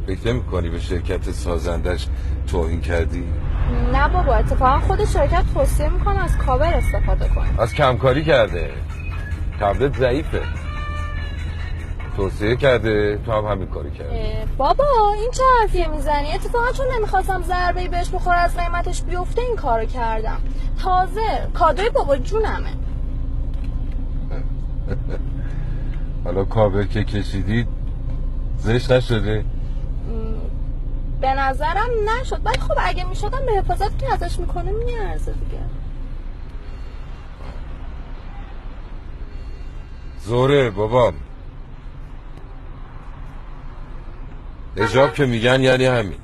فکر نمی‌کنی به شرکت سازندش توهین کردی؟ نه بابا، اتفاقا خود شرکت توصیه میکنه از کاور استفاده کنی. از کمکاری کرده. تبلت ضعیفه. توصیه کرده، تو هم همین کاری کردی. بابا این چه حرفیه میزنی؟ اتفاقا چون نمیخواستم ضربه‌ای بهش بخوره از قیمتش بیفته این کارو کردم. تازه کادوی بابا جونمه. حالا کاور که کشیدید زشت نشده؟ به نظرم نشد، ولی خب اگه میشدم به حفاظت که ازش میکنه میارزه دیگه. زوره بابام. اجاب که میگن یعنی همین.